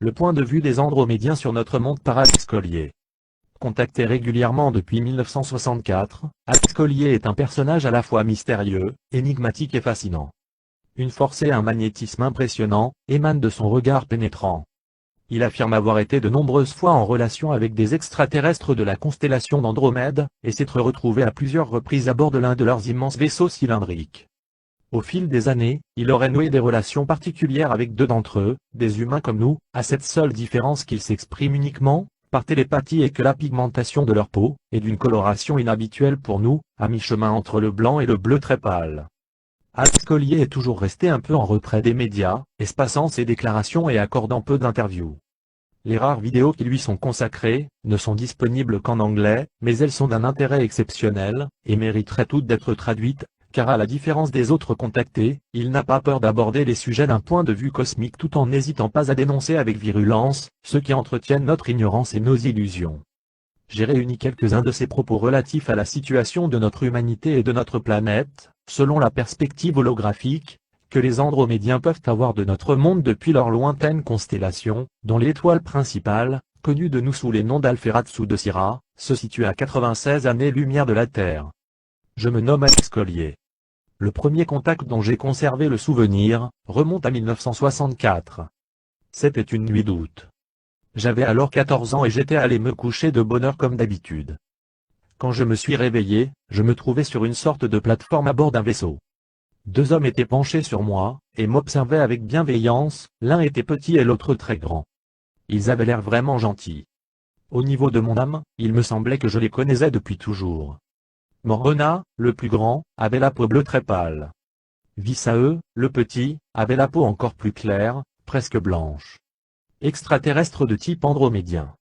le point de vue des Andromédiens sur notre monde par Alex Collier. Contacté régulièrement depuis 1964, Alex Collier est un personnage à la fois mystérieux, énigmatique et fascinant. Une force et un magnétisme impressionnants émanent de son regard pénétrant. Il affirme avoir été de nombreuses fois en relation avec des extraterrestres de la constellation d'Andromède, et s'être retrouvé à plusieurs reprises à bord de l'un de leurs immenses vaisseaux cylindriques. Au fil des années, il aurait noué des relations particulières avec deux d'entre eux, des humains comme nous, à cette seule différence qu'ils s'expriment uniquement par télépathie et que la pigmentation de leur peau est d'une coloration inhabituelle pour nous, à mi-chemin entre le blanc et le bleu très pâle. Alex Collier est toujours resté un peu en retrait des médias, espacant ses déclarations et accordant peu d'interviews. Les rares vidéos qui lui sont consacrées ne sont disponibles qu'en anglais, mais elles sont d'un intérêt exceptionnel, et mériteraient toutes d'être traduites, car à la différence des autres contactés, il n'a pas peur d'aborder les sujets d'un point de vue cosmique tout en n'hésitant pas à dénoncer avec virulence ceux qui entretiennent notre ignorance et nos illusions. J'ai réuni quelques-uns de ses propos relatifs à la situation de notre humanité et de notre planète, selon la perspective holographique que les Andromédiens peuvent avoir de notre monde depuis leur lointaine constellation, dont l'étoile principale, connue de nous sous les noms d'Alphératsu de Syrah, se situe à 96 années-lumière de la Terre. Je me nomme Alex Collier. Le premier contact dont j'ai conservé le souvenir remonte à 1964. C'était une nuit d'août. J'avais alors 14 ans et j'étais allé me coucher de bonne heure comme d'habitude. Quand je me suis réveillé, je me trouvais sur une sorte de plateforme à bord d'un vaisseau. Deux hommes étaient penchés sur moi, et m'observaient avec bienveillance, l'un était petit et l'autre très grand. Ils avaient l'air vraiment gentils. Au niveau de mon âme, il me semblait que je les connaissais depuis toujours. Morgana, le plus grand, avait la peau bleue très pâle. Visae, le petit, avait la peau encore plus claire, presque blanche. Extraterrestre de type andromédien.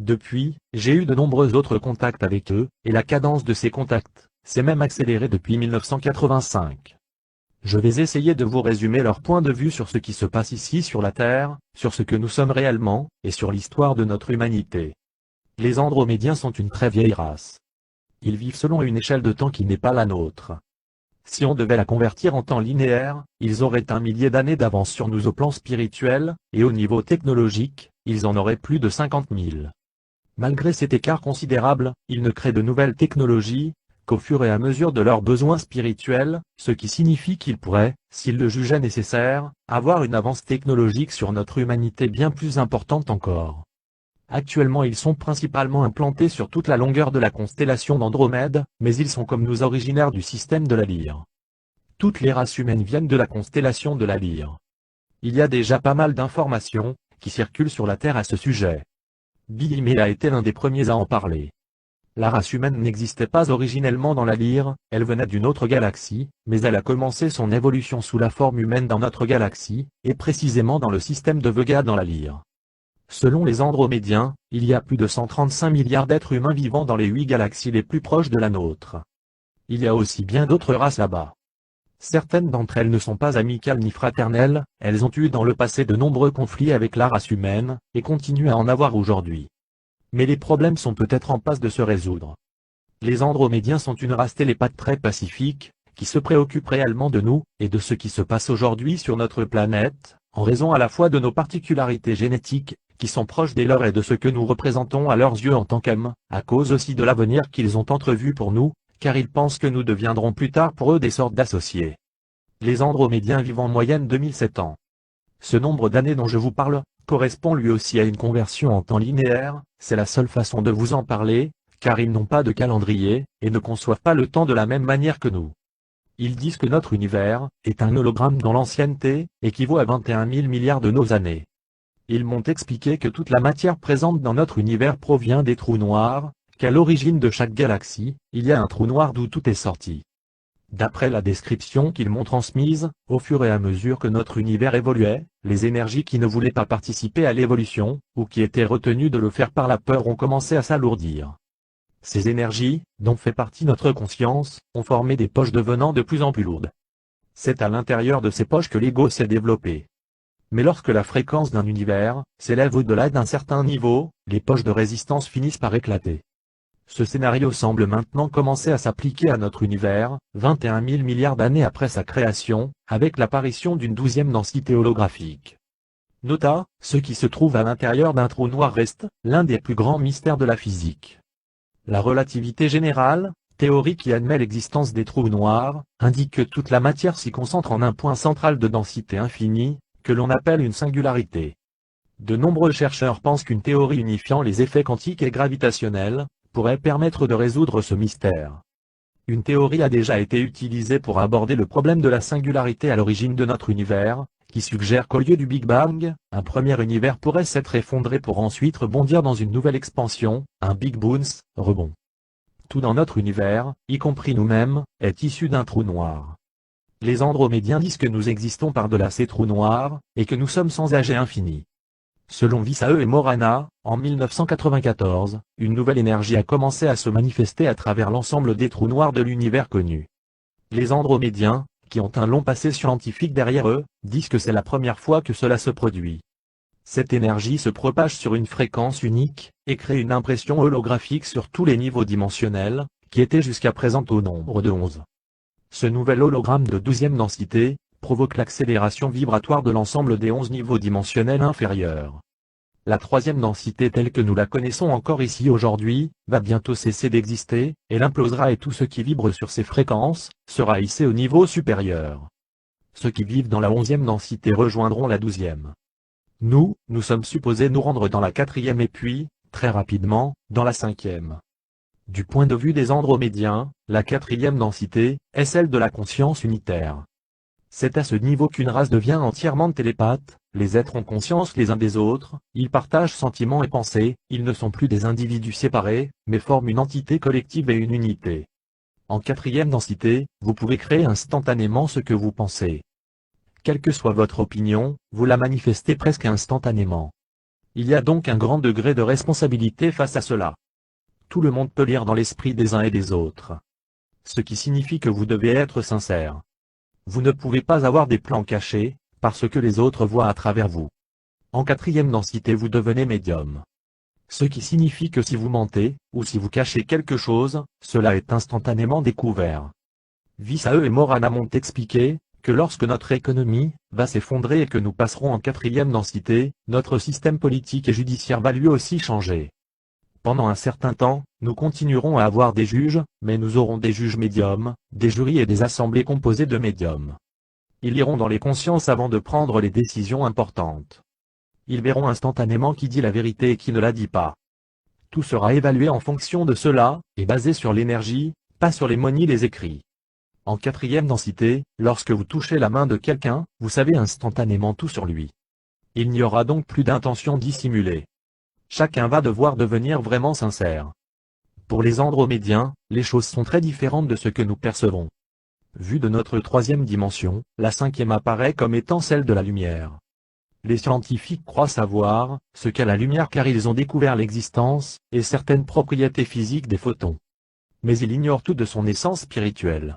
Depuis, j'ai eu de nombreux autres contacts avec eux, et la cadence de ces contacts s'est même accélérée depuis 1985. Je vais essayer de vous résumer leur point de vue sur ce qui se passe ici sur la Terre, sur ce que nous sommes réellement, et sur l'histoire de notre humanité. Les Andromédiens sont une très vieille race. Ils vivent selon une échelle de temps qui n'est pas la nôtre. Si on devait la convertir en temps linéaire, ils auraient 1 millier d'années d'avance sur nous au plan spirituel, et au niveau technologique, ils en auraient plus de 50 000. Malgré cet écart considérable, ils ne créent de nouvelles technologies qu'au fur et à mesure de leurs besoins spirituels, ce qui signifie qu'ils pourraient, s'ils le jugeaient nécessaire, avoir une avance technologique sur notre humanité bien plus importante encore. Actuellement ils sont principalement implantés sur toute la longueur de la constellation d'Andromède, mais ils sont comme nous originaires du système de la Lyre. Toutes les races humaines viennent de la constellation de la Lyre. Il y a déjà pas mal d'informations qui circulent sur la Terre à ce sujet. Bill May a été l'un des premiers à en parler. La race humaine n'existait pas originellement dans la Lyre, elle venait d'une autre galaxie, mais elle a commencé son évolution sous la forme humaine dans notre galaxie, et précisément dans le système de Vega dans la Lyre. Selon les Andromédiens, il y a plus de 135 milliards d'êtres humains vivant dans les 8 galaxies les plus proches de la nôtre. Il y a aussi bien d'autres races là-bas. Certaines d'entre elles ne sont pas amicales ni fraternelles, elles ont eu dans le passé de nombreux conflits avec la race humaine, et continuent à en avoir aujourd'hui. Mais les problèmes sont peut-être en passe de se résoudre. Les Andromédiens sont une race télépathe très pacifique, qui se préoccupe réellement de nous, et de ce qui se passe aujourd'hui sur notre planète, en raison à la fois de nos particularités génétiques, qui sont proches des leurs et de ce que nous représentons à leurs yeux en tant qu'hommes, à cause aussi de l'avenir qu'ils ont entrevu pour nous, car ils pensent que nous deviendrons plus tard pour eux des sortes d'associés. Les Andromédiens vivent en moyenne 2007 ans. Ce nombre d'années dont je vous parle correspond lui aussi à une conversion en temps linéaire, c'est la seule façon de vous en parler, car ils n'ont pas de calendrier, et ne conçoivent pas le temps de la même manière que nous. Ils disent que notre univers est un hologramme dont l'ancienneté équivaut à 21 000 milliards de nos années. Ils m'ont expliqué que toute la matière présente dans notre univers provient des trous noirs, qu'à l'origine de chaque galaxie, il y a un trou noir d'où tout est sorti. D'après la description qu'ils m'ont transmise, au fur et à mesure que notre univers évoluait, les énergies qui ne voulaient pas participer à l'évolution, ou qui étaient retenues de le faire par la peur ont commencé à s'alourdir. Ces énergies, dont fait partie notre conscience, ont formé des poches devenant de plus en plus lourdes. C'est à l'intérieur de ces poches que l'ego s'est développé. Mais lorsque la fréquence d'un univers s'élève au-delà d'un certain niveau, les poches de résistance finissent par éclater. Ce scénario semble maintenant commencer à s'appliquer à notre univers, 21 000 milliards d'années après sa création, avec l'apparition d'une 12e densité holographique. Nota, ce qui se trouve à l'intérieur d'un trou noir reste l'un des plus grands mystères de la physique. La relativité générale, théorie qui admet l'existence des trous noirs, indique que toute la matière s'y concentre en un point central de densité infinie, que l'on appelle une singularité. De nombreux chercheurs pensent qu'une théorie unifiant les effets quantiques et gravitationnels pourrait permettre de résoudre ce mystère. Une théorie a déjà été utilisée pour aborder le problème de la singularité à l'origine de notre univers, qui suggère qu'au lieu du Big Bang, un premier univers pourrait s'être effondré pour ensuite rebondir dans une nouvelle expansion, un Big Bounce, rebond. Tout dans notre univers, y compris nous-mêmes, est issu d'un trou noir. Les andromédiens disent que nous existons par-delà ces trous noirs, et que nous sommes sans âge et infinis. Selon Vissa'eux et Morana, en 1994, une nouvelle énergie a commencé à se manifester à travers l'ensemble des trous noirs de l'univers connu. Les andromédiens, qui ont un long passé scientifique derrière eux, disent que c'est la première fois que cela se produit. Cette énergie se propage sur une fréquence unique, et crée une impression holographique sur tous les niveaux dimensionnels, qui étaient jusqu'à présent au nombre de 11. Ce nouvel hologramme de 12e densité provoque l'accélération vibratoire de l'ensemble des 11 niveaux dimensionnels inférieurs. La 3e densité telle que nous la connaissons encore ici aujourd'hui, va bientôt cesser d'exister, elle implosera et tout ce qui vibre sur ces fréquences, sera hissé au niveau supérieur. Ceux qui vivent dans la 11e densité rejoindront la 12e. Nous sommes supposés nous rendre dans la 4e et puis, très rapidement, dans la 5e. Du point de vue des andromédiens, la 4e densité est celle de la conscience unitaire. C'est à ce niveau qu'une race devient entièrement télépathe, les êtres ont conscience les uns des autres, ils partagent sentiments et pensées, ils ne sont plus des individus séparés, mais forment une entité collective et une unité. En 4e densité, vous pouvez créer instantanément ce que vous pensez. Quelle que soit votre opinion, vous la manifestez presque instantanément. Il y a donc un grand degré de responsabilité face à cela. Tout le monde peut lire dans l'esprit des uns et des autres. Ce qui signifie que vous devez être sincère. Vous ne pouvez pas avoir des plans cachés, parce que les autres voient à travers vous. En 4e densité vous devenez médium. Ce qui signifie que si vous mentez, ou si vous cachez quelque chose, cela est instantanément découvert. Vissa'eux et Morana m'ont expliqué que lorsque notre économie va s'effondrer et que nous passerons en 4e densité, notre système politique et judiciaire va lui aussi changer. Pendant un certain temps, nous continuerons à avoir des juges, mais nous aurons des juges médiums, des jurys et des assemblées composées de médiums. Ils liront dans les consciences avant de prendre les décisions importantes. Ils verront instantanément qui dit la vérité et qui ne la dit pas. Tout sera évalué en fonction de cela, et basé sur l'énergie, pas sur les mots ni les écrits. En 4e densité, lorsque vous touchez la main de quelqu'un, vous savez instantanément tout sur lui. Il n'y aura donc plus d'intention dissimulée. Chacun va devoir devenir vraiment sincère. Pour les andromédiens, les choses sont très différentes de ce que nous percevons. Vu de notre 3e dimension, la 5e apparaît comme étant celle de la lumière. Les scientifiques croient savoir ce qu'est la lumière car ils ont découvert l'existence et certaines propriétés physiques des photons. Mais ils ignorent tout de son essence spirituelle.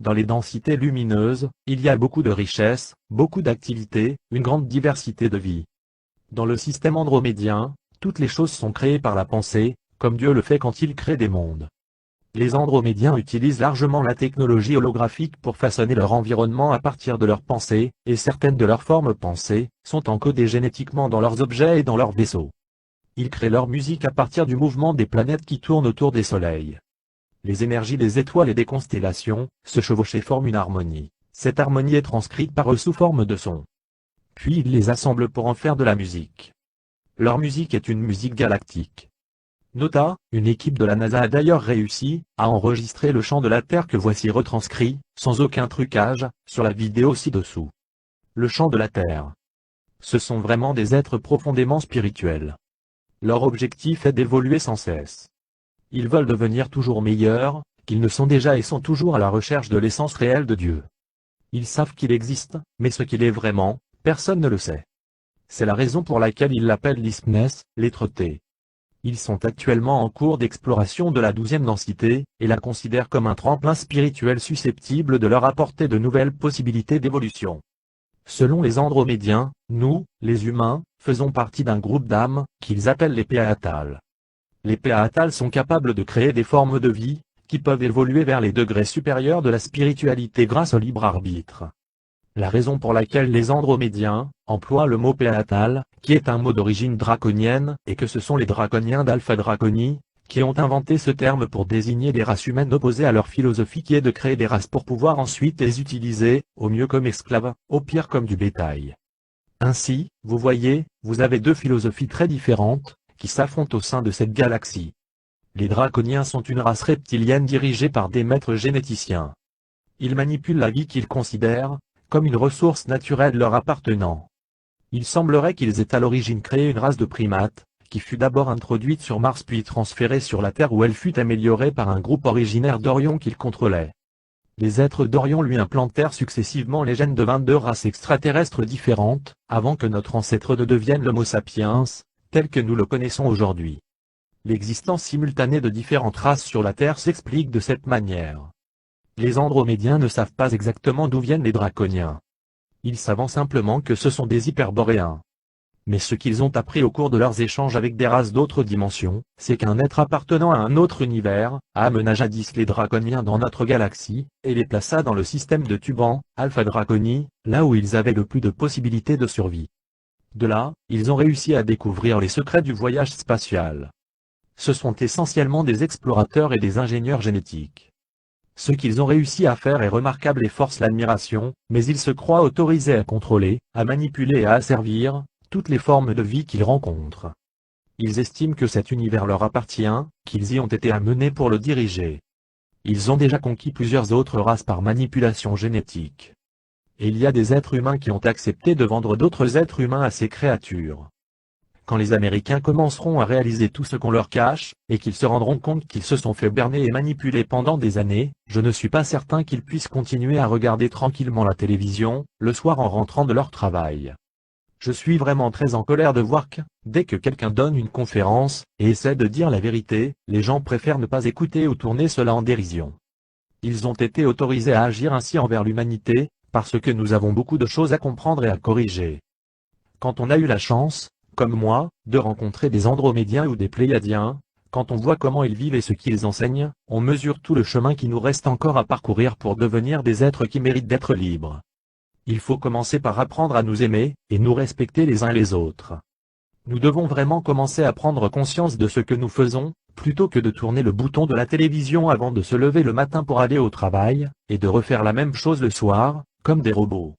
Dans les densités lumineuses, il y a beaucoup de richesses, beaucoup d'activités, une grande diversité de vie. Dans le système andromédien, toutes les choses sont créées par la pensée, comme Dieu le fait quand il crée des mondes. Les andromédiens utilisent largement la technologie holographique pour façonner leur environnement à partir de leurs pensées, et certaines de leurs formes pensées sont encodées génétiquement dans leurs objets et dans leurs vaisseaux. Ils créent leur musique à partir du mouvement des planètes qui tournent autour des soleils. Les énergies des étoiles et des constellations se chevauchent et forment une harmonie. Cette harmonie est transcrite par eux sous forme de sons. Puis ils les assemblent pour en faire de la musique. Leur musique est une musique galactique. Nota, une équipe de la NASA a d'ailleurs réussi à enregistrer le chant de la Terre que voici retranscrit, sans aucun trucage, sur la vidéo ci-dessous. Le chant de la Terre. Ce sont vraiment des êtres profondément spirituels. Leur objectif est d'évoluer sans cesse. Ils veulent devenir toujours meilleurs qu'ils ne sont déjà et sont toujours à la recherche de l'essence réelle de Dieu. Ils savent qu'il existe, mais ce qu'il est vraiment, personne ne le sait. C'est la raison pour laquelle ils l'appellent l'Ispness, l'être-té. Ils sont actuellement en cours d'exploration de la 12e densité, et la considèrent comme un tremplin spirituel susceptible de leur apporter de nouvelles possibilités d'évolution. Selon les andromédiens, nous, les humains, faisons partie d'un groupe d'âmes, qu'ils appellent les Péatals. Les Péatals sont capables de créer des formes de vie, qui peuvent évoluer vers les degrés supérieurs de la spiritualité grâce au libre arbitre. La raison pour laquelle les Andromédiens emploient le mot Péatal, qui est un mot d'origine draconienne, et que ce sont les draconiens d'Alpha Draconie, qui ont inventé ce terme pour désigner les races humaines opposées à leur philosophie qui est de créer des races pour pouvoir ensuite les utiliser, au mieux comme esclaves, au pire comme du bétail. Ainsi, vous voyez, vous avez deux philosophies très différentes, qui s'affrontent au sein de cette galaxie. Les draconiens sont une race reptilienne dirigée par des maîtres généticiens. Ils manipulent la vie qu'ils considèrent comme une ressource naturelle leur appartenant. Il semblerait qu'ils aient à l'origine créé une race de primates, qui fut d'abord introduite sur Mars puis transférée sur la Terre où elle fut améliorée par un groupe originaire d'Orion qu'ils contrôlaient. Les êtres d'Orion lui implantèrent successivement les gènes de 22 races extraterrestres différentes, avant que notre ancêtre ne devienne l'Homo sapiens, tel que nous le connaissons aujourd'hui. L'existence simultanée de différentes races sur la Terre s'explique de cette manière. Les Andromédiens ne savent pas exactement d'où viennent les draconiens. Ils savent simplement que ce sont des hyperboréens. Mais ce qu'ils ont appris au cours de leurs échanges avec des races d'autres dimensions, c'est qu'un être appartenant à un autre univers, amena jadis les draconiens dans notre galaxie, et les plaça dans le système de Tuban, Alpha Draconie, là où ils avaient le plus de possibilités de survie. De là, ils ont réussi à découvrir les secrets du voyage spatial. Ce sont essentiellement des explorateurs et des ingénieurs génétiques. Ce qu'ils ont réussi à faire est remarquable et force l'admiration, mais ils se croient autorisés à contrôler, à manipuler et à asservir toutes les formes de vie qu'ils rencontrent. Ils estiment que cet univers leur appartient, qu'ils y ont été amenés pour le diriger. Ils ont déjà conquis plusieurs autres races par manipulation génétique. Et il y a des êtres humains qui ont accepté de vendre d'autres êtres humains à ces créatures. Quand les Américains commenceront à réaliser tout ce qu'on leur cache, et qu'ils se rendront compte qu'ils se sont fait berner et manipuler pendant des années, je ne suis pas certain qu'ils puissent continuer à regarder tranquillement la télévision, le soir en rentrant de leur travail. Je suis vraiment très en colère de voir que, dès que quelqu'un donne une conférence, et essaie de dire la vérité, les gens préfèrent ne pas écouter ou tourner cela en dérision. Ils ont été autorisés à agir ainsi envers l'humanité, parce que nous avons beaucoup de choses à comprendre et à corriger. Quand on a eu la chance, comme moi, de rencontrer des Andromédiens ou des Pléiadiens, quand on voit comment ils vivent et ce qu'ils enseignent, on mesure tout le chemin qui nous reste encore à parcourir pour devenir des êtres qui méritent d'être libres. Il faut commencer par apprendre à nous aimer, et nous respecter les uns les autres. Nous devons vraiment commencer à prendre conscience de ce que nous faisons, plutôt que de tourner le bouton de la télévision avant de se lever le matin pour aller au travail, et de refaire la même chose le soir, comme des robots.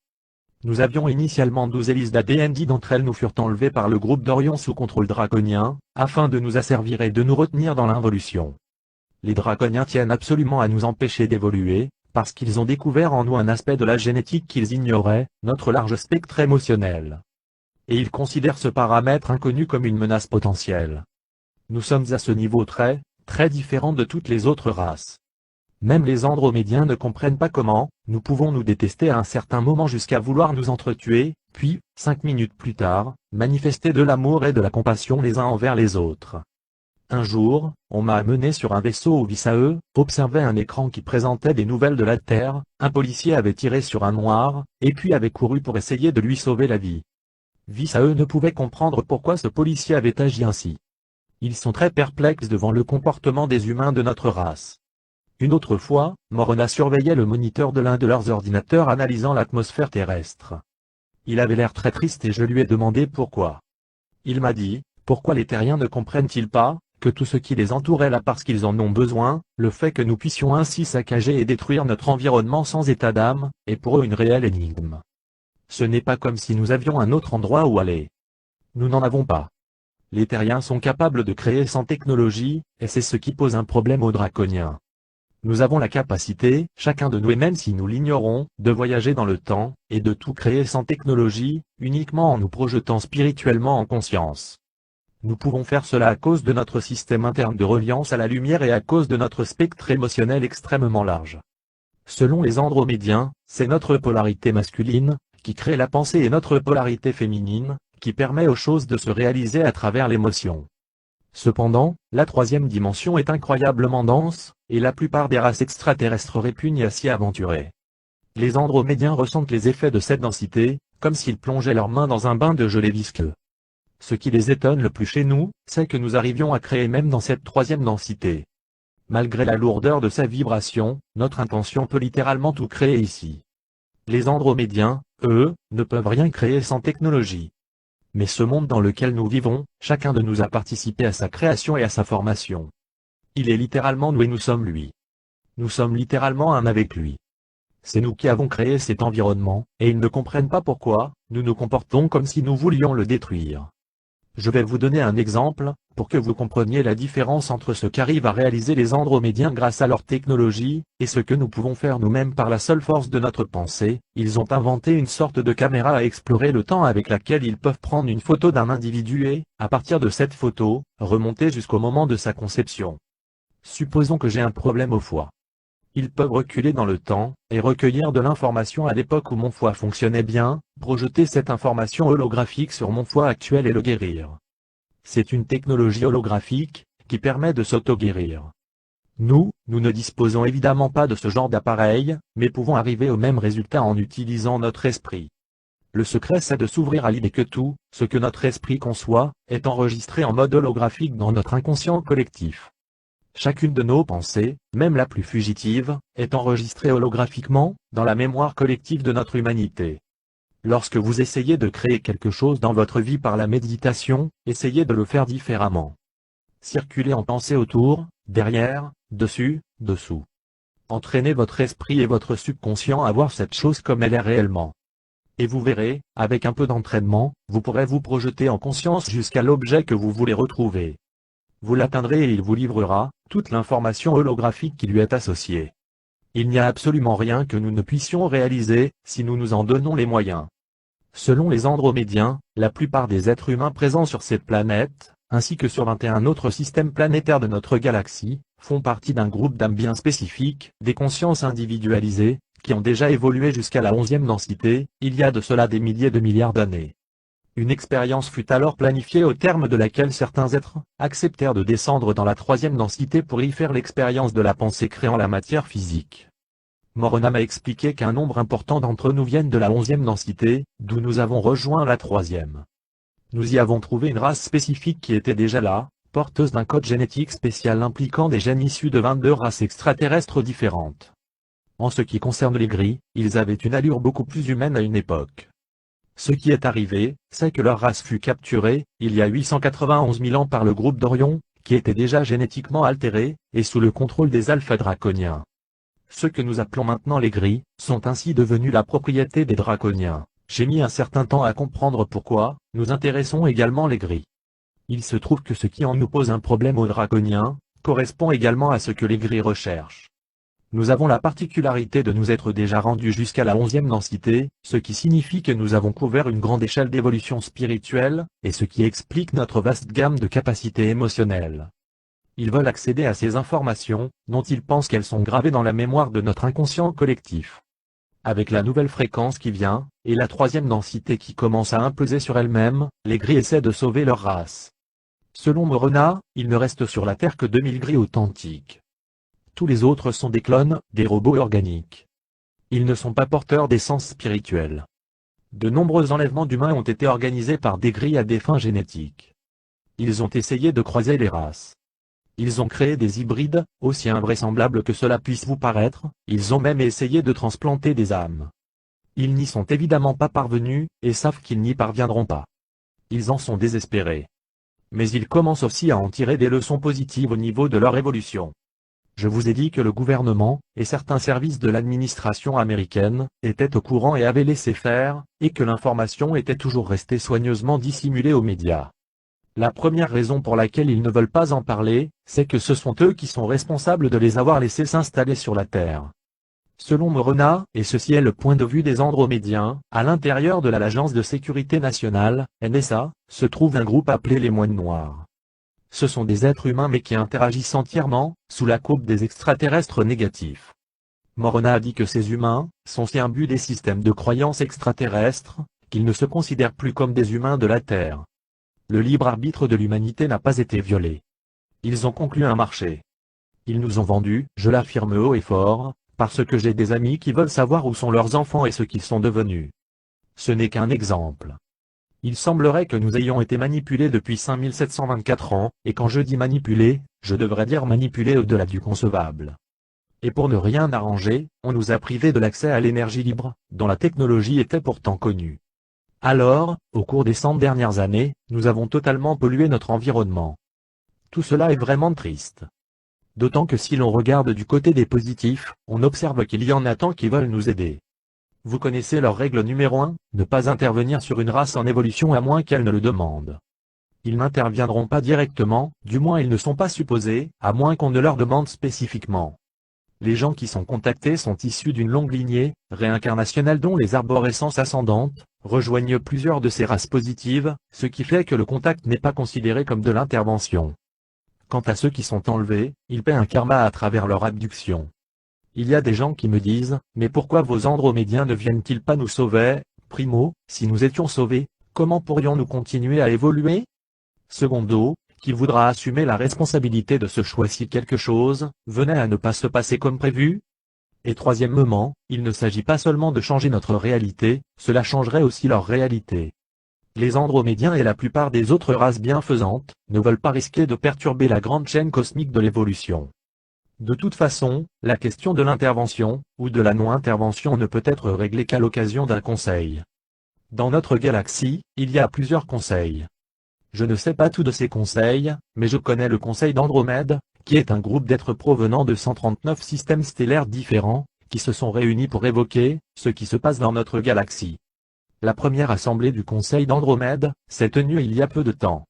Nous avions initialement 12 hélices d'ADN, 10 d'entre elles nous furent enlevées par le groupe d'Orion sous contrôle draconien, afin de nous asservir et de nous retenir dans l'involution. Les draconiens tiennent absolument à nous empêcher d'évoluer, parce qu'ils ont découvert en nous un aspect de la génétique qu'ils ignoraient, notre large spectre émotionnel. Et ils considèrent ce paramètre inconnu comme une menace potentielle. Nous sommes à ce niveau très différent de toutes les autres races. Même les Andromédiens ne comprennent pas comment nous pouvons nous détester à un certain moment jusqu'à vouloir nous entretuer, puis, 5 minutes plus tard, manifester de l'amour et de la compassion les uns envers les autres. Un jour, on m'a amené sur un vaisseau où Visae observait un écran qui présentait des nouvelles de la Terre, un policier avait tiré sur un noir, et puis avait couru pour essayer de lui sauver la vie. Visae ne pouvait comprendre pourquoi ce policier avait agi ainsi. Ils sont très perplexes devant le comportement des humains de notre race. Une autre fois, Morona surveillait le moniteur de l'un de leurs ordinateurs analysant l'atmosphère terrestre. Il avait l'air très triste et je lui ai demandé pourquoi. Il m'a dit, pourquoi les terriens ne comprennent-ils pas que tout ce qui les entoure est là parce qu'ils en ont besoin, le fait que nous puissions ainsi saccager et détruire notre environnement sans état d'âme, est pour eux une réelle énigme. Ce n'est pas comme si nous avions un autre endroit où aller. Nous n'en avons pas. Les terriens sont capables de créer sans technologie, et c'est ce qui pose un problème aux draconiens. Nous avons la capacité, chacun de nous et même si nous l'ignorons, de voyager dans le temps, et de tout créer sans technologie, uniquement en nous projetant spirituellement en conscience. Nous pouvons faire cela à cause de notre système interne de reliance à la lumière et à cause de notre spectre émotionnel extrêmement large. Selon les Andromédiens, c'est notre polarité masculine, qui crée la pensée et notre polarité féminine, qui permet aux choses de se réaliser à travers l'émotion. Cependant, la troisième dimension est incroyablement dense, et la plupart des races extraterrestres répugnent à s'y aventurer. Les Andromédiens ressentent les effets de cette densité, comme s'ils plongeaient leurs mains dans un bain de gelée visqueux. Ce qui les étonne le plus chez nous, c'est que nous arrivions à créer même dans cette troisième densité. Malgré la lourdeur de sa vibration, notre intention peut littéralement tout créer ici. Les Andromédiens, Eux, ne peuvent rien créer sans technologie. Mais ce monde dans lequel nous vivons, chacun de nous a participé à sa création et à sa formation. Il est littéralement nous et nous sommes lui. Nous sommes littéralement un avec lui. C'est nous qui avons créé cet environnement, et ils ne comprennent pas pourquoi, nous nous comportons comme si nous voulions le détruire. Je vais vous donner un exemple, pour que vous compreniez la différence entre ce qu'arrivent à réaliser les Andromédiens grâce à leur technologie, et ce que nous pouvons faire nous-mêmes par la seule force de notre pensée. Ils ont inventé une sorte de caméra à explorer le temps avec laquelle ils peuvent prendre une photo d'un individu et, à partir de cette photo, remonter jusqu'au moment de sa conception. Supposons que j'ai un problème au foie. Ils peuvent reculer dans le temps, et recueillir de l'information à l'époque où mon foie fonctionnait bien, projeter cette information holographique sur mon foie actuel et le guérir. C'est une technologie holographique, qui permet de s'auto-guérir. Nous ne disposons évidemment pas de ce genre d'appareil, mais pouvons arriver au même résultat en utilisant notre esprit. Le secret c'est de s'ouvrir à l'idée que tout, ce que notre esprit conçoit, est enregistré en mode holographique dans notre inconscient collectif. Chacune de nos pensées, même la plus fugitive, est enregistrée holographiquement, dans la mémoire collective de notre humanité. Lorsque vous essayez de créer quelque chose dans votre vie par la méditation, essayez de le faire différemment. Circulez en pensée autour, derrière, dessus, dessous. Entraînez votre esprit et votre subconscient à voir cette chose comme elle est réellement. Et vous verrez, avec un peu d'entraînement, vous pourrez vous projeter en conscience jusqu'à l'objet que vous voulez retrouver. Vous l'atteindrez et il vous livrera toute l'information holographique qui lui est associée. Il n'y a absolument rien que nous ne puissions réaliser, si nous nous en donnons les moyens. Selon les Andromédiens, la plupart des êtres humains présents sur cette planète, ainsi que sur 21 autres systèmes planétaires de notre galaxie, font partie d'un groupe d'âmes bien spécifiques, des consciences individualisées, qui ont déjà évolué jusqu'à la 11e densité, il y a de cela des milliers de milliards d'années. Une expérience fut alors planifiée au terme de laquelle certains êtres acceptèrent de descendre dans la 3e densité pour y faire l'expérience de la pensée créant la matière physique. Morona m'a expliqué qu'un nombre important d'entre nous viennent de la 11e densité, d'où nous avons rejoint la 3e. Nous y avons trouvé une race spécifique qui était déjà là, porteuse d'un code génétique spécial impliquant des gènes issus de 22 races extraterrestres différentes. En ce qui concerne les gris, ils avaient une allure beaucoup plus humaine à une époque. Ce qui est arrivé, c'est que leur race fut capturée, il y a 891 000 ans par le groupe d'Orion, qui était déjà génétiquement altéré, et sous le contrôle des alpha draconiens. Ceux que nous appelons maintenant les gris, sont ainsi devenus la propriété des draconiens. J'ai mis un certain temps à comprendre pourquoi, nous intéressons également les gris. Il se trouve que ce qui en nous pose un problème aux draconiens, correspond également à ce que les gris recherchent. Nous avons la particularité de nous être déjà rendus jusqu'à la 11e densité, ce qui signifie que nous avons couvert une grande échelle d'évolution spirituelle, et ce qui explique notre vaste gamme de capacités émotionnelles. Ils veulent accéder à ces informations, dont ils pensent qu'elles sont gravées dans la mémoire de notre inconscient collectif. Avec la nouvelle fréquence qui vient, et la 3e densité qui commence à imposer sur elle-même, les gris essaient de sauver leur race. Selon Morona, il ne reste sur la Terre que 2000 gris authentiques. Tous les autres sont des clones, des robots organiques. Ils ne sont pas porteurs d'essence spirituelle. De nombreux enlèvements d'humains ont été organisés par des gris à des fins génétiques. Ils ont essayé de croiser les races. Ils ont créé des hybrides, aussi invraisemblables que cela puisse vous paraître, ils ont même essayé de transplanter des âmes. Ils n'y sont évidemment pas parvenus, et savent qu'ils n'y parviendront pas. Ils en sont désespérés. Mais ils commencent aussi à en tirer des leçons positives au niveau de leur évolution. Je vous ai dit que le gouvernement, et certains services de l'administration américaine, étaient au courant et avaient laissé faire, et que l'information était toujours restée soigneusement dissimulée aux médias. La première raison pour laquelle ils ne veulent pas en parler, c'est que ce sont eux qui sont responsables de les avoir laissés s'installer sur la Terre. Selon Morona, et ceci est le point de vue des Andromédiens, à l'intérieur de l'Agence de sécurité nationale, NSA, se trouve un groupe appelé les Moines Noirs. Ce sont des êtres humains mais qui interagissent entièrement, sous la coupe des extraterrestres négatifs. Morona a dit que ces humains, sont si imbus des systèmes de croyances extraterrestres, qu'ils ne se considèrent plus comme des humains de la Terre. Le libre arbitre de l'humanité n'a pas été violé. Ils ont conclu un marché. Ils nous ont vendus, je l'affirme haut et fort, parce que j'ai des amis qui veulent savoir où sont leurs enfants et ce qu'ils sont devenus. Ce n'est qu'un exemple. Il semblerait que nous ayons été manipulés depuis 5724 ans, et quand je dis manipulés, je devrais dire manipulés au-delà du concevable. Et pour ne rien arranger, on nous a privés de l'accès à l'énergie libre, dont la technologie était pourtant connue. Alors, au cours des 100 dernières années, nous avons totalement pollué notre environnement. Tout cela est vraiment triste. D'autant que si l'on regarde du côté des positifs, on observe qu'il y en a tant qui veulent nous aider. Vous connaissez leur règle numéro 1, ne pas intervenir sur une race en évolution à moins qu'elle ne le demande. Ils n'interviendront pas directement, du moins ils ne sont pas supposés, à moins qu'on ne leur demande spécifiquement. Les gens qui sont contactés sont issus d'une longue lignée réincarnationnelle dont les arborescences ascendantes rejoignent plusieurs de ces races positives, ce qui fait que le contact n'est pas considéré comme de l'intervention. Quant à ceux qui sont enlevés, ils paient un karma à travers leur abduction. Il y a des gens qui me disent, mais pourquoi vos andromédiens ne viennent-ils pas nous sauver? Primo, si nous étions sauvés, comment pourrions-nous continuer à évoluer? Secondo, qui voudra assumer la responsabilité de ce choix si quelque chose venait à ne pas se passer comme prévu? Et troisièmement, il ne s'agit pas seulement de changer notre réalité, cela changerait aussi leur réalité. Les andromédiens et la plupart des autres races bienfaisantes ne veulent pas risquer de perturber la grande chaîne cosmique de l'évolution. De toute façon, la question de l'intervention, ou de la non-intervention ne peut être réglée qu'à l'occasion d'un conseil. Dans notre galaxie, il y a plusieurs conseils. Je ne sais pas tout de ces conseils, mais je connais le conseil d'Andromède, qui est un groupe d'êtres provenant de 139 systèmes stellaires différents, qui se sont réunis pour évoquer ce qui se passe dans notre galaxie. La première assemblée du conseil d'Andromède s'est tenue il y a peu de temps.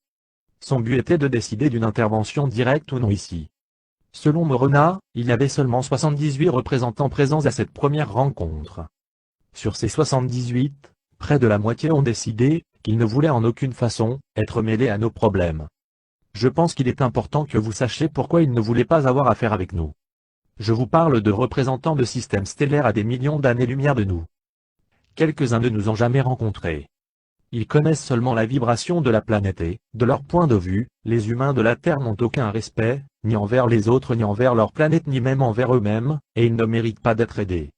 Son but était de décider d'une intervention directe ou non ici. Selon Morona, il y avait seulement 78 représentants présents à cette première rencontre. Sur ces 78, près de la moitié ont décidé qu'ils ne voulaient en aucune façon être mêlés à nos problèmes. Je pense qu'il est important que vous sachiez pourquoi ils ne voulaient pas avoir affaire avec nous. Je vous parle de représentants de systèmes stellaires à des millions d'années-lumière de nous. Quelques-uns ne nous ont jamais rencontrés. Ils connaissent seulement la vibration de la planète et, de leur point de vue, les humains de la Terre n'ont aucun respect, ni envers les autres ni envers leur planète ni même envers eux-mêmes, et ils ne méritent pas d'être aidés.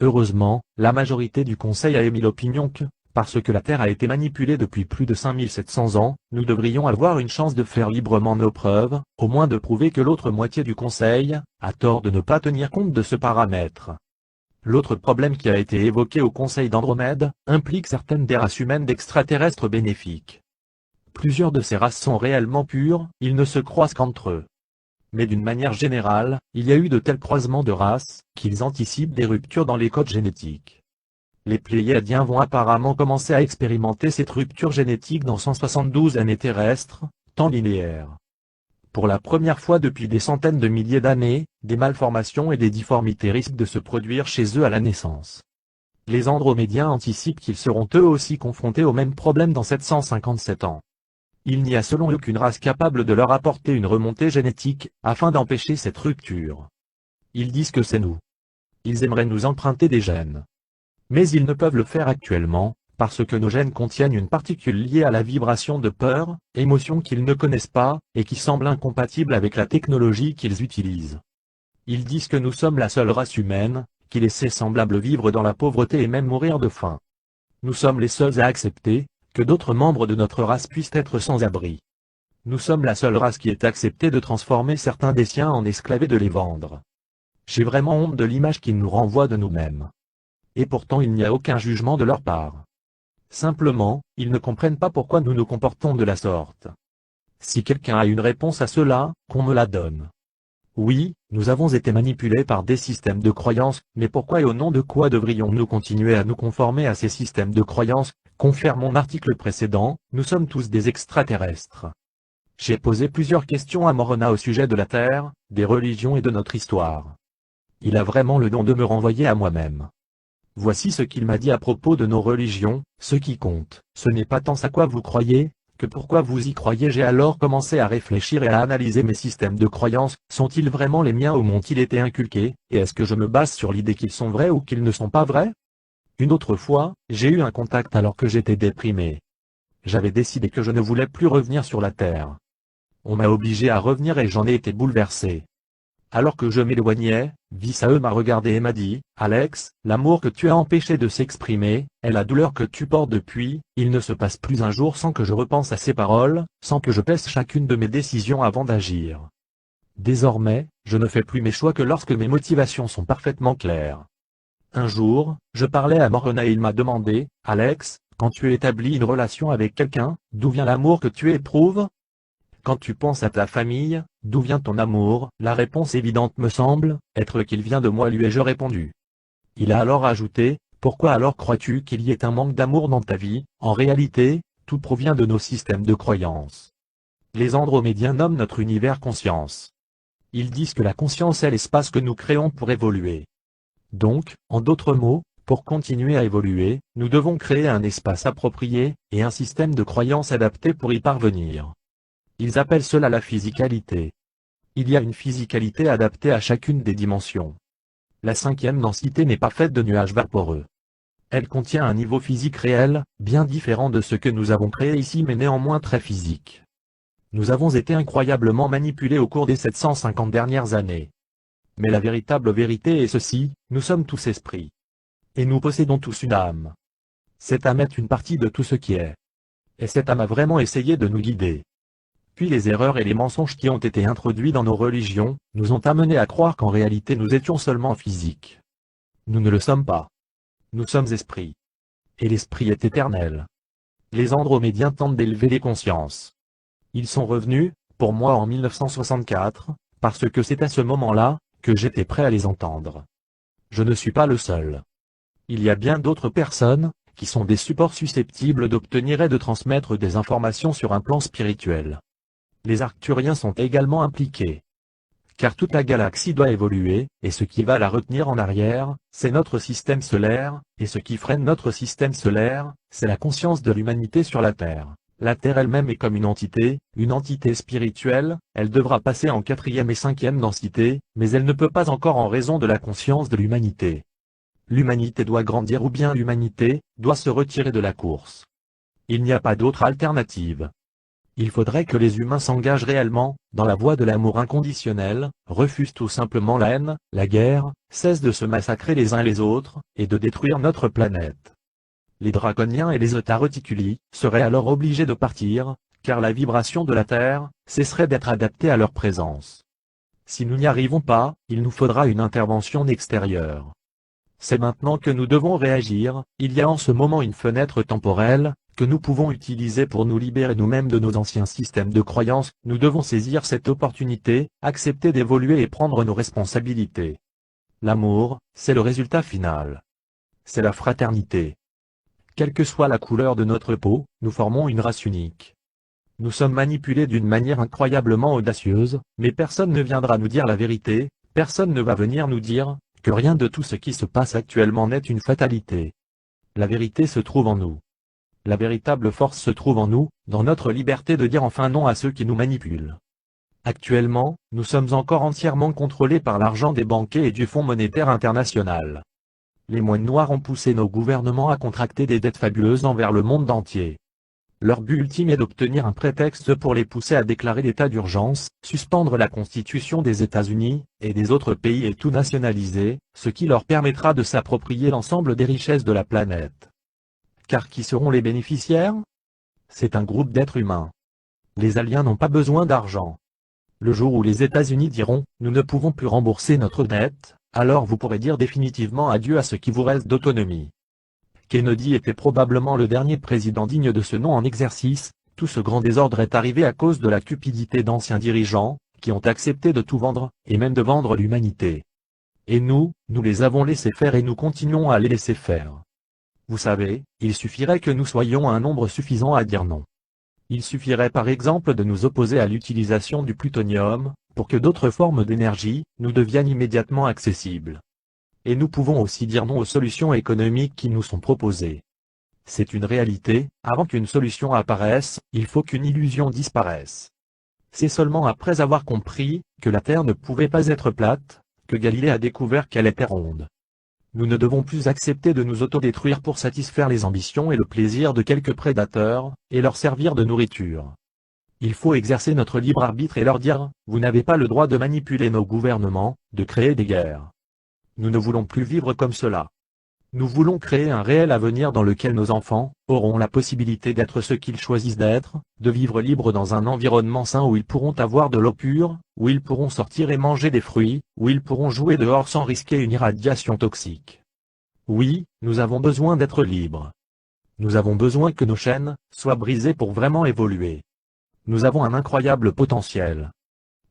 Heureusement, la majorité du Conseil a émis l'opinion que, parce que la Terre a été manipulée depuis plus de 5700 ans, nous devrions avoir une chance de faire librement nos preuves, au moins de prouver que l'autre moitié du Conseil a tort de ne pas tenir compte de ce paramètre. L'autre problème qui a été évoqué au Conseil d'Andromède implique certaines des races humaines d'extraterrestres bénéfiques. Plusieurs de ces races sont réellement pures, ils ne se croisent qu'entre eux. Mais d'une manière générale, il y a eu de tels croisements de races qu'ils anticipent des ruptures dans les codes génétiques. Les Pléiadiens vont apparemment commencer à expérimenter cette rupture génétique dans 172 années terrestres, temps linéaire. Pour la première fois depuis des centaines de milliers d'années, des malformations et des difformités risquent de se produire chez eux à la naissance. Les Andromédiens anticipent qu'ils seront eux aussi confrontés au même problème dans 757 ans. Il n'y a selon eux qu'une race capable de leur apporter une remontée génétique, afin d'empêcher cette rupture. Ils disent que c'est nous. Ils aimeraient nous emprunter des gènes. Mais ils ne peuvent le faire actuellement, parce que nos gènes contiennent une particule liée à la vibration de peur, émotion qu'ils ne connaissent pas, et qui semble incompatible avec la technologie qu'ils utilisent. Ils disent que nous sommes la seule race humaine, qui laisse ses semblables vivre dans la pauvreté et même mourir de faim. Nous sommes les seuls à accepter que d'autres membres de notre race puissent être sans abri. Nous sommes la seule race qui ait accepté de transformer certains des siens en esclaves et de les vendre. J'ai vraiment honte de l'image qu'ils nous renvoient de nous-mêmes. Et pourtant il n'y a aucun jugement de leur part. Simplement, ils ne comprennent pas pourquoi nous nous comportons de la sorte. Si quelqu'un a une réponse à cela, qu'on me la donne. Oui, nous avons été manipulés par des systèmes de croyances, mais pourquoi et au nom de quoi devrions-nous continuer à nous conformer à ces systèmes de croyances? Confère mon article précédent, nous sommes tous des extraterrestres. J'ai posé plusieurs questions à Morona au sujet de la Terre, des religions et de notre histoire. Il a vraiment le don de me renvoyer à moi-même. Voici ce qu'il m'a dit à propos de nos religions, ce qui compte, ce n'est pas tant à quoi vous croyez, que pourquoi vous y croyez. J'ai alors commencé à réfléchir et à analyser mes systèmes de croyances, sont-ils vraiment les miens ou m'ont-ils été inculqués, et est-ce que je me base sur l'idée qu'ils sont vrais ou qu'ils ne sont pas vrais? Une autre fois, j'ai eu un contact alors que j'étais déprimé. J'avais décidé que je ne voulais plus revenir sur la Terre. On m'a obligé à revenir et j'en ai été bouleversé. Alors que je m'éloignais, Visae m'a regardé et m'a dit, « Alex, l'amour que tu as empêché de s'exprimer, et la douleur que tu portes depuis, il ne se passe plus un jour sans que je repense à ces paroles, sans que je pèse chacune de mes décisions avant d'agir. » Désormais, je ne fais plus mes choix que lorsque mes motivations sont parfaitement claires. Un jour, je parlais à Morona et il m'a demandé, « Alex, quand tu établis une relation avec quelqu'un, d'où vient l'amour que tu éprouves ? Quand tu penses à ta famille, d'où vient ton amour ?» La réponse évidente me semble être qu'il vient de moi, lui ai-je répondu. Il a alors ajouté, « Pourquoi alors crois-tu qu'il y ait un manque d'amour dans ta vie ? En réalité, tout provient de nos systèmes de croyances. » Les andromédiens nomment notre univers conscience. Ils disent que la conscience est l'espace que nous créons pour évoluer. Donc, en d'autres mots, pour continuer à évoluer, nous devons créer un espace approprié, et un système de croyances adapté pour y parvenir. Ils appellent cela la physicalité. Il y a une physicalité adaptée à chacune des dimensions. La 5e densité n'est pas faite de nuages vaporeux. Elle contient un niveau physique réel, bien différent de ce que nous avons créé ici mais néanmoins très physique. Nous avons été incroyablement manipulés au cours des 750 dernières années. Mais la véritable vérité est ceci, nous sommes tous esprits. Et nous possédons tous une âme. Cette âme est une partie de tout ce qui est. Et cette âme a vraiment essayé de nous guider. Puis les erreurs et les mensonges qui ont été introduits dans nos religions, nous ont amenés à croire qu'en réalité nous étions seulement physiques. Nous ne le sommes pas. Nous sommes esprits. Et l'esprit est éternel. Les andromédiens tentent d'élever les consciences. Ils sont revenus, pour moi en 1964, parce que c'est à ce moment-là, que j'étais prêt à les entendre. Je ne suis pas le seul. Il y a bien d'autres personnes, qui sont des supports susceptibles d'obtenir et de transmettre des informations sur un plan spirituel. Les Arcturiens sont également impliqués. Car toute la galaxie doit évoluer, et ce qui va la retenir en arrière, c'est notre système solaire, et ce qui freine notre système solaire, c'est la conscience de l'humanité sur la Terre. La Terre elle-même est comme une entité spirituelle, elle devra passer en 4e et 5e densité, mais elle ne peut pas encore en raison de la conscience de l'humanité. L'humanité doit grandir ou bien l'humanité doit se retirer de la course. Il n'y a pas d'autre alternative. Il faudrait que les humains s'engagent réellement, dans la voie de l'amour inconditionnel, refusent tout simplement la haine, la guerre, cessent de se massacrer les uns les autres, et de détruire notre planète. Les draconiens et les Zeta Reticuli seraient alors obligés de partir, car la vibration de la Terre cesserait d'être adaptée à leur présence. Si nous n'y arrivons pas, il nous faudra une intervention extérieure. C'est maintenant que nous devons réagir, il y a en ce moment une fenêtre temporelle, que nous pouvons utiliser pour nous libérer nous-mêmes de nos anciens systèmes de croyances, nous devons saisir cette opportunité, accepter d'évoluer et prendre nos responsabilités. L'amour, c'est le résultat final. C'est la fraternité. Quelle que soit la couleur de notre peau, nous formons une race unique. Nous sommes manipulés d'une manière incroyablement audacieuse, mais personne ne viendra nous dire la vérité, personne ne va venir nous dire que rien de tout ce qui se passe actuellement n'est une fatalité. La vérité se trouve en nous. La véritable force se trouve en nous, dans notre liberté de dire enfin non à ceux qui nous manipulent. Actuellement, nous sommes encore entièrement contrôlés par l'argent des banquiers et du Fonds monétaire international. Les moines noirs ont poussé nos gouvernements à contracter des dettes fabuleuses envers le monde entier. Leur but ultime est d'obtenir un prétexte pour les pousser à déclarer l'état d'urgence, suspendre la constitution des États-Unis et des autres pays et tout nationaliser, ce qui leur permettra de s'approprier l'ensemble des richesses de la planète. Car qui seront les bénéficiaires? C'est un groupe d'êtres humains. Les aliens n'ont pas besoin d'argent. Le jour où les États-Unis diront « Nous ne pouvons plus rembourser notre dette », alors vous pourrez dire définitivement adieu à ce qui vous reste d'autonomie. Kennedy était probablement le dernier président digne de ce nom en exercice, tout ce grand désordre est arrivé à cause de la cupidité d'anciens dirigeants, qui ont accepté de tout vendre, et même de vendre l'humanité. Et nous les avons laissés faire et nous continuons à les laisser faire. Vous savez, il suffirait que nous soyons un nombre suffisant à dire non. Il suffirait par exemple de nous opposer à l'utilisation du plutonium, pour que d'autres formes d'énergie nous deviennent immédiatement accessibles. Et nous pouvons aussi dire non aux solutions économiques qui nous sont proposées. C'est une réalité, avant qu'une solution apparaisse, il faut qu'une illusion disparaisse. C'est seulement après avoir compris que la Terre ne pouvait pas être plate, que Galilée a découvert qu'elle était ronde. Nous ne devons plus accepter de nous autodétruire pour satisfaire les ambitions et le plaisir de quelques prédateurs, et leur servir de nourriture. Il faut exercer notre libre arbitre et leur dire, vous n'avez pas le droit de manipuler nos gouvernements, de créer des guerres. Nous ne voulons plus vivre comme cela. Nous voulons créer un réel avenir dans lequel nos enfants auront la possibilité d'être ce qu'ils choisissent d'être, de vivre libres dans un environnement sain où ils pourront avoir de l'eau pure, où ils pourront sortir et manger des fruits, où ils pourront jouer dehors sans risquer une irradiation toxique. Oui, nous avons besoin d'être libres. Nous avons besoin que nos chaînes soient brisées pour vraiment évoluer. Nous avons un incroyable potentiel.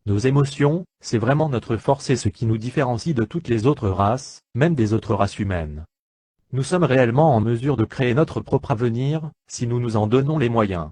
Nos émotions, c'est vraiment notre force et ce qui nous différencie de toutes les autres races, même des autres races humaines. Nous sommes réellement en mesure de créer notre propre avenir, si nous nous en donnons les moyens.